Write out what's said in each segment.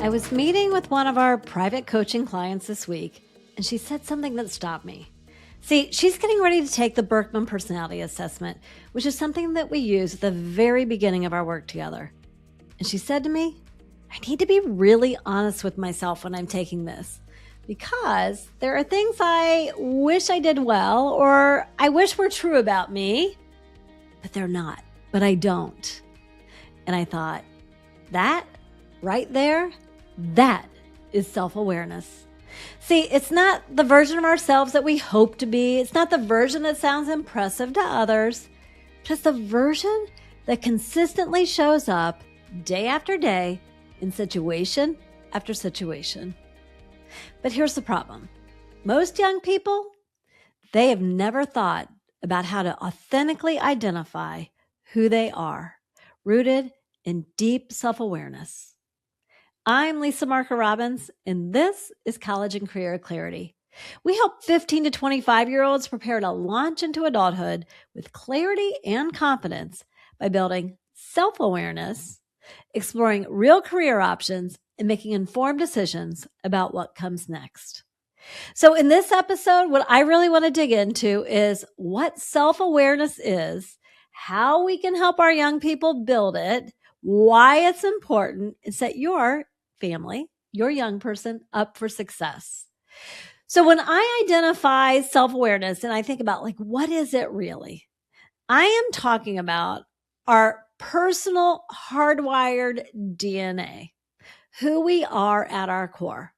I was meeting with one of our private coaching clients this week, and she said something that stopped me. See, she's getting ready to take the Berkman Personality Assessment, which is something that we use at the very beginning of our work together. And she said to me, I need to be really honest with myself when I'm taking this, because there are things I wish I did well or I wish were true about me, but they're not, but I don't. And I thought, that right there, that is self-awareness. See, it's not the version of ourselves that we hope to be. It's not the version that sounds impressive to others, but it's the version that consistently shows up day after day in situation after situation. But here's the problem. Most young people, they have never thought about how to authentically identify who they are, rooted in deep self-awareness. I'm Lisa Marker-Robbins, and this is College and Career Clarity. We help 15 to 25-year-olds prepare to launch into adulthood with clarity and confidence by building self-awareness, exploring real career options, and making informed decisions about what comes next. So in this episode, what I really want to dig into is what self-awareness is, how we can help our young people build it, why it's important, and set your family, your young person, up for success. So when I identify self-awareness and I think about what is it really? I am talking about our personal hardwired DNA, who we are at our core.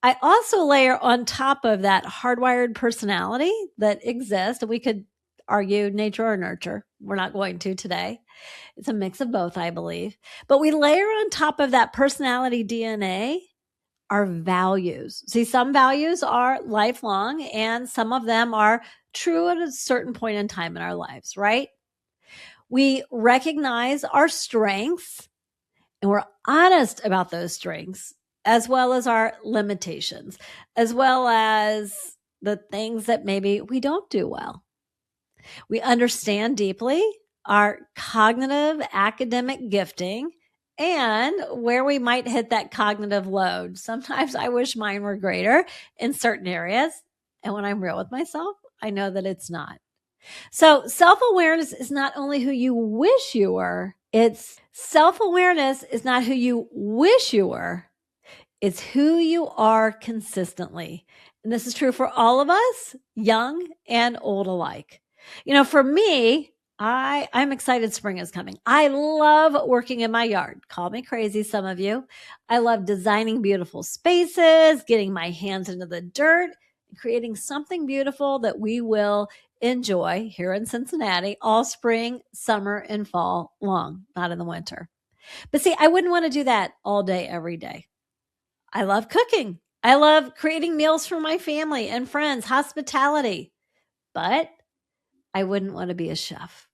I also layer on top of that hardwired personality that exists, and we could argue nature or nurture. We're not going to today. It's a mix of both, I believe. But we layer on top of that personality DNA our values. See, some values are lifelong and some of them are true at a certain point in time in our lives, right? We recognize our strengths and we're honest about those strengths, as well as our limitations, as well as the things that maybe we don't do well. We understand deeply our cognitive academic gifting and where we might hit that cognitive load. Sometimes I wish mine were greater in certain areas. And when I'm real with myself, I know that it's not. So self-awareness is not only who you wish you were, self-awareness is not who you wish you were. It's who you are consistently. And this is true for all of us, young and old alike. For me, I'm excited spring is coming. I love working in my yard. Call me crazy, some of you. I love designing beautiful spaces, getting my hands into the dirt, and creating something beautiful that we will enjoy here in Cincinnati all spring, summer, and fall long, not in the winter. But see, I wouldn't want to do that all day, every day. I love cooking. I love creating meals for my family and friends, hospitality. But I wouldn't want to be a chef.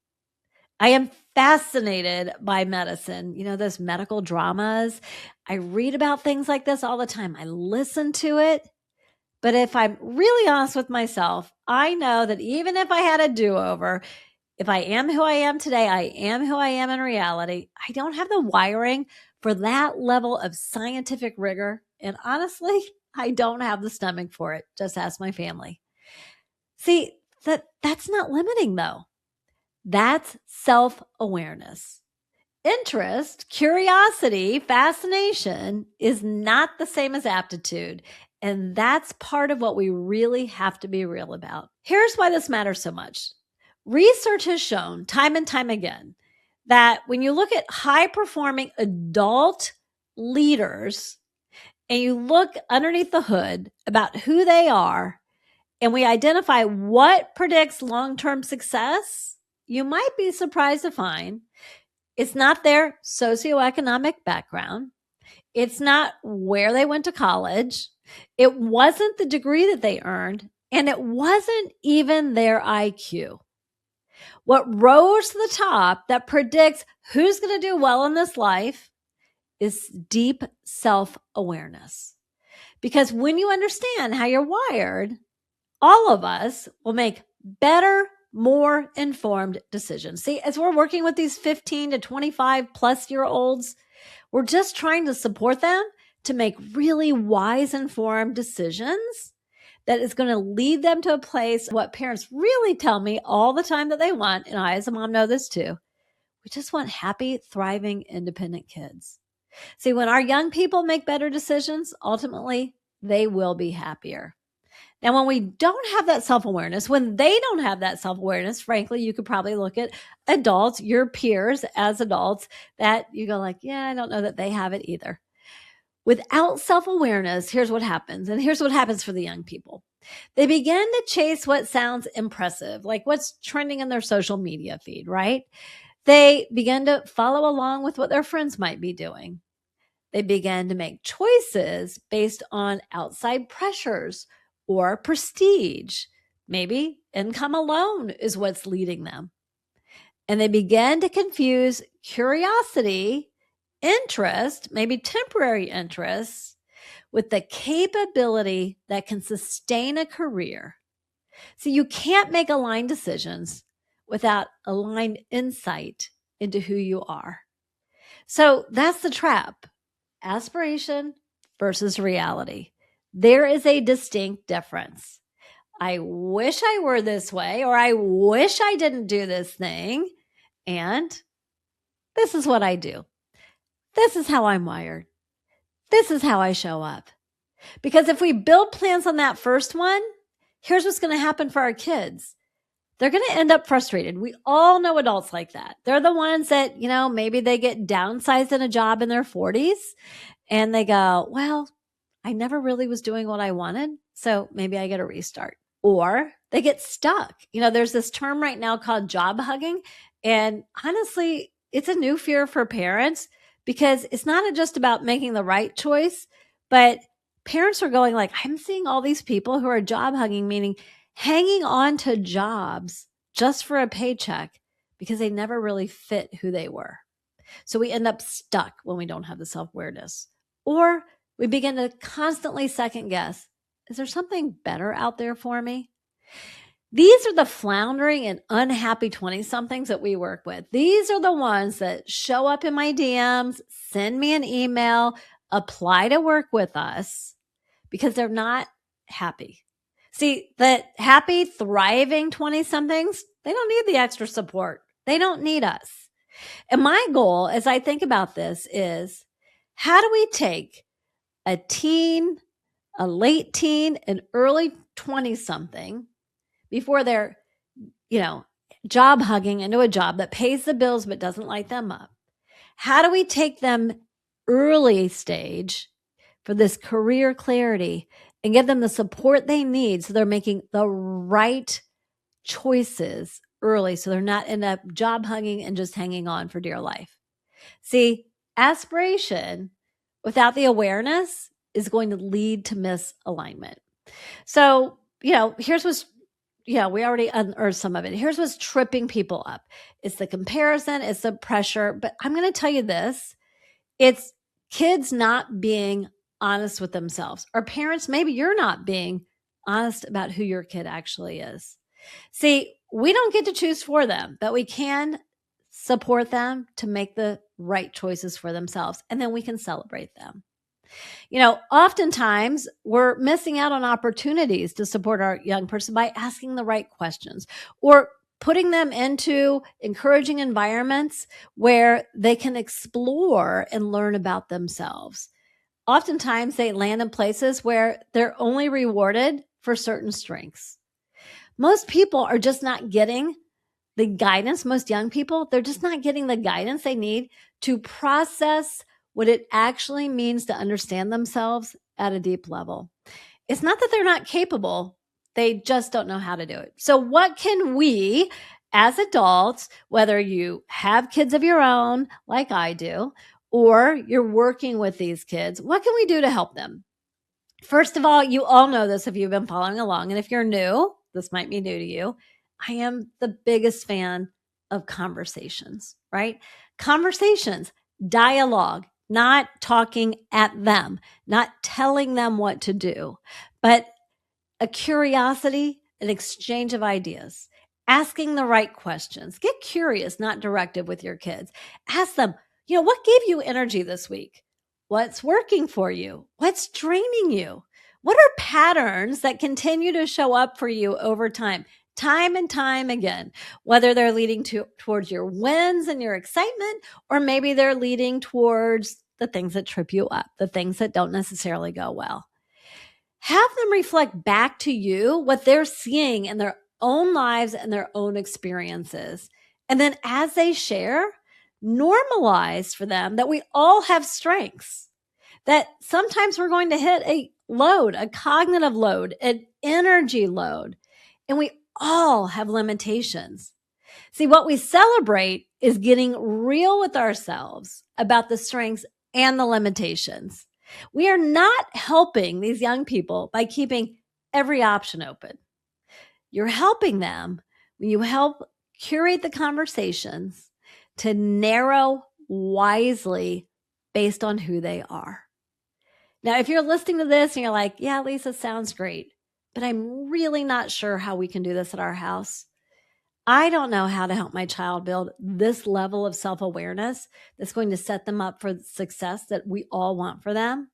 I am fascinated by medicine, those medical dramas. I read about things like this all the time. I listen to it. But if I'm really honest with myself, I know that even if I had a do-over, if I am who I am today, I am who I am in reality. I don't have the wiring for that level of scientific rigor. And honestly, I don't have the stomach for it. Just ask my family. See, that's not limiting though. That's self-awareness. Interest, curiosity, fascination is not the same as aptitude. And that's part of what we really have to be real about. Here's why this matters so much. Research has shown time and time again that when you look at high-performing adult leaders and you look underneath the hood about who they are, and we identify what predicts long-term success, you might be surprised to find it's not their socioeconomic background. It's not where they went to college. It wasn't the degree that they earned, and it wasn't even their IQ. What rose to the top that predicts who's going to do well in this life is deep self-awareness. Because when you understand how you're wired, all of us will make better, more informed decisions. See, as we're working with these 15 to 25 plus year olds, we're just trying to support them to make really wise, informed decisions that is going to lead them to a place. What parents really tell me all the time that they want, and I as a mom know this too, we just want happy, thriving, independent kids. See, when our young people make better decisions, ultimately, they will be happier. Now, when we don't have that self-awareness, when they don't have that self-awareness, frankly, you could probably look at adults, your peers as adults, that you go like, yeah, I don't know that they have it either. Without self-awareness, here's what happens. And here's what happens for the young people. They begin to chase what sounds impressive, like what's trending in their social media feed, right? They begin to follow along with what their friends might be doing. They begin to make choices based on outside pressures or prestige. Maybe income alone is what's leading them. And they begin to confuse curiosity, interest, maybe temporary interest, with the capability that can sustain a career. So you can't make aligned decisions without aligned insight into who you are. So that's the trap. Aspiration versus reality. There is a distinct difference. I wish I were this way, or I wish I didn't do this thing. And this is what I do. This is how I'm wired. This is how I show up. Because if we build plans on that first one, here's what's going to happen for our kids. They're going to end up frustrated. We all know adults like that. They're the ones that, maybe they get downsized in a job in their 40s and they go, well, I never really was doing what I wanted, so maybe I get a restart. Or they get stuck. There's this term right now called job hugging. And honestly, it's a new fear for parents because it's not just about making the right choice, but parents are going like, I'm seeing all these people who are job hugging, meaning hanging on to jobs just for a paycheck because they never really fit who they were. So we end up stuck when we don't have the self-awareness. Or we begin to constantly second guess, is there something better out there for me? These are the floundering and unhappy 20-somethings that we work with. These are the ones that show up in my DMs, send me an email, apply to work with us because they're not happy. See, the happy, thriving 20-somethings, they don't need the extra support. They don't need us. And my goal as I think about this is, how do we take a teen, a late teen, an early 20-something before they're, job hugging into a job that pays the bills but doesn't light them up? How do we take them early stage for this career clarity and give them the support they need so they're making the right choices early so they're not end up job hugging and just hanging on for dear life? See, aspiration without the awareness is going to lead to misalignment. So, here's what's, we already unearthed some of it. Here's what's tripping people up. It's the comparison, it's the pressure, but I'm going to tell you this. It's kids not being honest with themselves, or parents, maybe you're not being honest about who your kid actually is. See, we don't get to choose for them, but we can support them to make the right choices for themselves, and then we can celebrate them. Oftentimes we're missing out on opportunities to support our young person by asking the right questions or putting them into encouraging environments where they can explore and learn about themselves. Oftentimes they land in places where they're only rewarded for certain strengths. Most people are just not getting the guidance. Most young people, they're just not getting the guidance they need to process what it actually means to understand themselves at a deep level. It's not that they're not capable. They just don't know how to do it. So what can we as adults, whether you have kids of your own, like I do, or you're working with these kids, what can we do to help them? First of all, you all know this if you've been following along. And if you're new, this might be new to you. I am the biggest fan of conversations, right? Conversations, dialogue, not talking at them, not telling them what to do, but a curiosity, an exchange of ideas. asking the right questions. Get curious, not directive with your kids. Ask them, what gave you energy this week? What's working for you? What's draining you? What are patterns that continue to show up for you over time and time again, whether they're leading towards your wins and your excitement, or maybe they're leading towards the things that trip you up, the things that don't necessarily go well. Have them reflect back to you what they're seeing in their own lives and their own experiences. And then as they share, normalize for them that we all have strengths, that sometimes we're going to hit a load, a cognitive load, an energy load, and we all have limitations. See, what we celebrate is getting real with ourselves about the strengths and the limitations. We are not helping these young people by keeping every option open. You're helping them when you help curate the conversations to narrow wisely based on who they are. Now, if you're listening to this and you're like, yeah, Lisa, sounds great, but I'm really not sure how we can do this at our house. I don't know how to help my child build this level of self-awareness that's going to set them up for the success that we all want for them.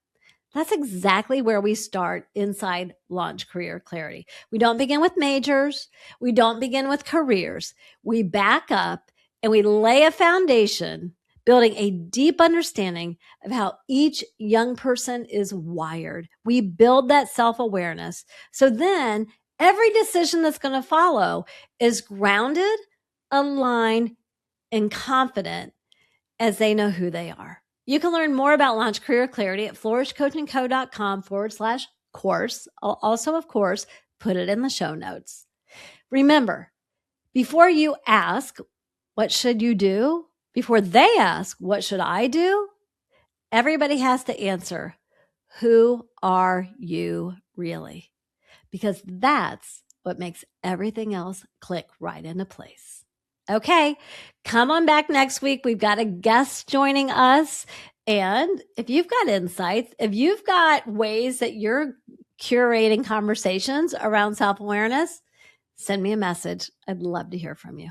That's exactly where we start inside Launch Career Clarity. We don't begin with majors. We don't begin with careers. We back up and we lay a foundation, building a deep understanding of how each young person is wired. We build that self-awareness. So then every decision that's going to follow is grounded, aligned, and confident as they know who they are. You can learn more about Launch Career Clarity at flourishcoachandco.com/course. I'll also, of course, put it in the show notes. Remember, before you ask, what should you do? Before they ask, what should I do? Everybody has to answer, who are you really? Because that's what makes everything else click right into place. Okay, come on back next week. We've got a guest joining us. And if you've got insights, if you've got ways that you're curating conversations around self-awareness, send me a message. I'd love to hear from you.